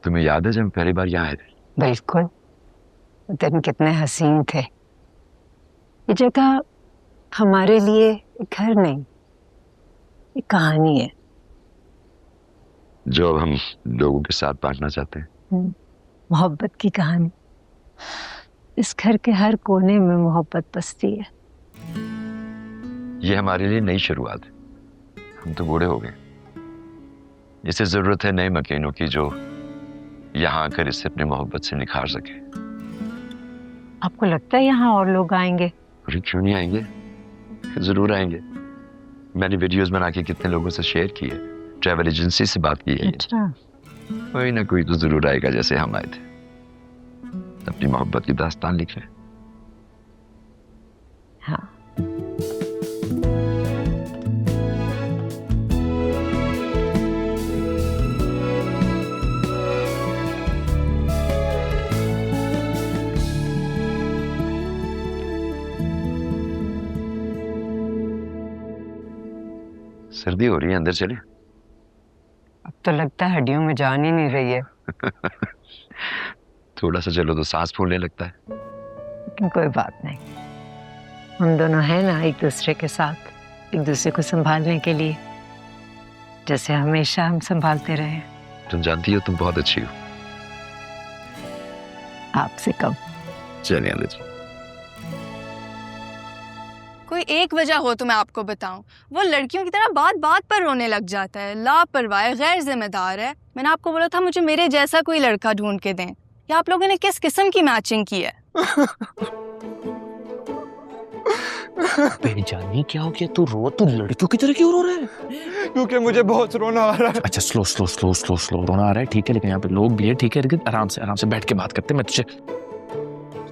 तुम्हें याद है जब हम पहली बार यहाँ आए थे? बिल्कुल। वो दिन कितने हसीन थे। ये जगह हमारे लिए एक घर नहीं, एक कहानी है जो अब हम लोगों के साथ बांटना चाहते हैं। मोहब्बत की कहानी। इस घर के हर कोने में मोहब्बत बसती है। ये हमारे लिए नई शुरुआत है। हम तो बूढ़े हो गए। इसे जरूरत है नए मकीनों की जो यहाँ आकर इसे अपनी मोहब्बत से निखार सके। आपको लगता है यहाँ और लोग आएंगे? अरे क्यों नहीं आएंगे, जरूर आएंगे। मैंने वीडियोस बना के कितने लोगों से शेयर की है, ट्रैवल एजेंसी से बात की है। अच्छा। कोई ना कोई तो जरूर आएगा जैसे हम आए थे, अपनी मोहब्बत की दास्तान लिखने। हाँ। सर्दी हो रही है, अंदर चले। अब तो लगता है हड्डियों में जान ही नहीं रही है। थोड़ा सा चलो तो सांस फूलने लगता है। लेकिन कोई बात नहीं, हम दोनों हैं ना एक दूसरे के साथ, एक दूसरे को संभालने के लिए, जैसे हमेशा हम संभालते रहे। तुम जानती हो तुम बहुत अच्छी हो। आपसे कम। चलिए अंदर चलो। कोई एक वजह हो तो मैं आपको बताऊं, वो लड़कियों की तरह बात बात पर रोने लग जाता है, लापरवाह है, गैर जिम्मेदार है। मैंने आपको बोला था मुझे मेरे जैसा कोई लड़का ढूंढ के दें। या आप लोगों ने किस किस्म की मैचिंग की है? बेजानी क्या हो गया? तू लड़कियों की तरह क्यों रो रहा है? क्योंकि मुझे बहुत रोना आ रहा है। अच्छा स्लो रोना आ रहा है, ठीक है, लेकिन यहाँ पे लोग भी है, ठीक है, लेकिन आराम से बैठ के बात करते। मैं तुझे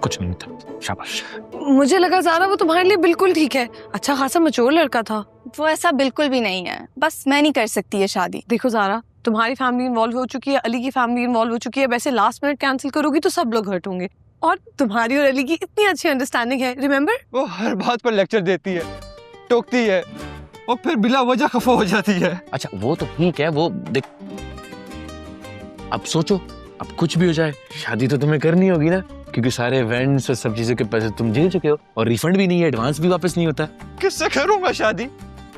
कुछ नहीं था। शाबाश। मुझे लगा ज़ारा वो तुम्हारे लिए बिल्कुल ठीक है, अच्छा खासा मैच्योर लड़का था। वो ऐसा बिल्कुल भी नहीं है, बस मैं नहीं कर सकती ये शादी। देखो ज़ारा, तुम्हारी फैमिली इन्वॉल्व हो चुकी है, अली की फैमिली इन्वॉल्व हो चुकी है, वैसे लास्ट मिनट कैंसिल करोगी तो सब लोग हर्ट होंगे। और तुम्हारी और अली की इतनी अच्छी अंडरस्टैंडिंग है, रिमेम्बर? वो हर बात पर लेक्चर देती है, टोकती है और फिर बिला वजह खफा हो जाती है। अच्छा वो तो ठीक है, वो देख, अब सोचो, अब कुछ भी हो जाए शादी तो तुम्हें करनी होगी ना, क्योंकि सारे इवेंट्स और सब चीजों के पैसे तुम झेल चुके हो और रिफंड भी नहीं है, एडवांस भी वापस नहीं होता। किससे करूंगा शादी?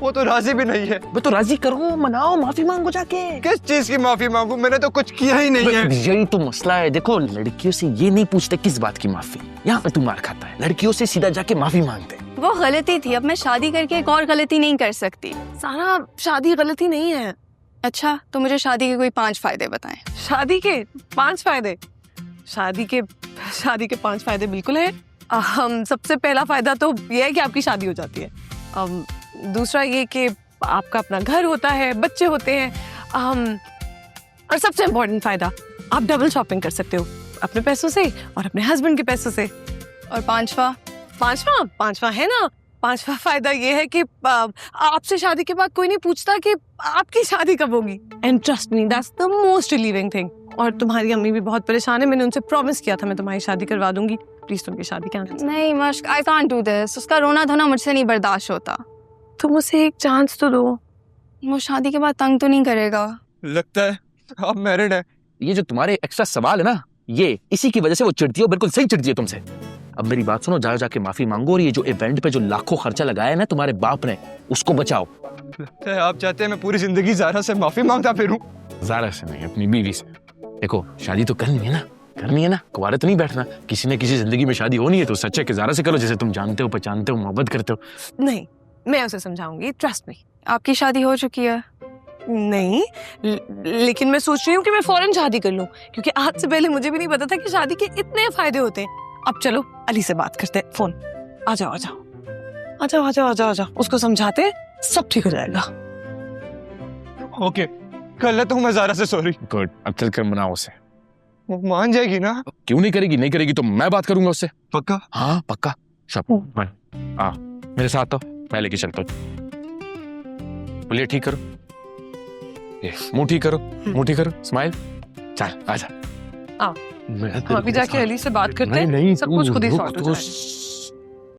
वो तो राजी भी नहीं है। वो तो राजी करो, मनाओ, माफी मांगो जाके। किस चीज की माफी मांगू? मैंने तो कुछ किया ही नहीं है। यही तो मसला है। देखो, लड़कियों से ये नहीं पूछते किस बात की माफी, यहाँ पे तू मार खाता है। लड़कियों से सीधा जाके माफी मांगते। वो गलती थी, अब मैं शादी करके एक और गलती नहीं कर सकती। ज़ारा, शादी गलती नहीं है। अच्छा तो मुझे शादी के कोई 5 फायदे बताएं। शादी के 5 फायदे? शादी के 5 फायदे बिल्कुल है। सबसे पहला फायदा तो ये है कि आपकी शादी हो जाती है। दूसरा ये कि आपका अपना घर होता है, बच्चे होते हैं। और सबसे इम्पोर्टेंट फायदा, आप डबल शॉपिंग कर सकते हो, अपने पैसों से और अपने हस्बैंड के पैसों से। और पांचवा है ना, पांचवा फायदा ये है कि आपसे शादी के बाद कोई नहीं पूछता कि आपकी शादी कब होगी। And trust me, that's the most relieving thing. और तुम्हारी अम्मी भी बहुत परेशान है, मैंने उनसे प्रॉमिस किया था मैं तुम्हारी शादी करवा दूंगी। प्लीज तुम की शादी कैंसिल। नहीं मश्क, आई कांट डू दिस। उसका रोना धोना मुझसे नहीं बर्दाश्त होता। तुम उसे एक चांस तो दो। वो शादी के बाद तंग तो नहीं करेगा? लगता है आप मैरिड है। ये जो तुम्हारे एक्स्ट्रा सवाल है ना, ये इसी की वजह से वो चिढ़ती है, बिल्कुल सही चिढ़ती है तुमसे। अब मेरी बात सुनो, जाके माफी मांगो और ये जो इवेंट पे जो लाखों खर्चा लगाया है ना तुम्हारे बाप ने, उसको बचाओ। लगता है आप चाहते हैं मैं पूरी जिंदगी ज़ारा से माफी मांगता फिरूं। ज़ारा से नहीं, अपनी बीवी से। देखो शादी तो करनी है ना, कुंवारे तो नहीं बैठना। किसी न किसी जिंदगी में शादी होनी है तो सच्चे के ज़ारा से करो, जैसे तुम जानते हो, पहचानते हो, मोहब्बत करते हो। नहीं, मैं उसे समझाऊंगी, ट्रस्ट मी। आपकी शादी हो चुकी है? नहीं, लेकिन मैं सोच रही हूँ कि मैं फौरन शादी कर लूं, क्योंकि आज से पहले मुझे भी नहीं पता था कि शादी के इतने फायदे होते हैं। अब चलो अली से बात करते हैं, फोन। आ जाओ, उसको समझाते हैं, सब ठीक हो जाएगा। ओके, कर लेता हूँ मैं ज़ारा से सॉरी। गुड, अब चल कर मनाओ उसे। वो मान जाएगी ना? क्यों नहीं करेगी? नहीं करेगी तो मैं बात करूंगा उससे। पक्का? हाँ पक्का। मेरे साथ तो मैं लेके चलता हूँ। बोलिए ठीक करो, ये मुंह ठीक करो, स्माइल। चल आजा। आओ, हम अभी जाके अली से बात करते हैं, सब कुछ खुद ही सॉर्ट हो जाएगा।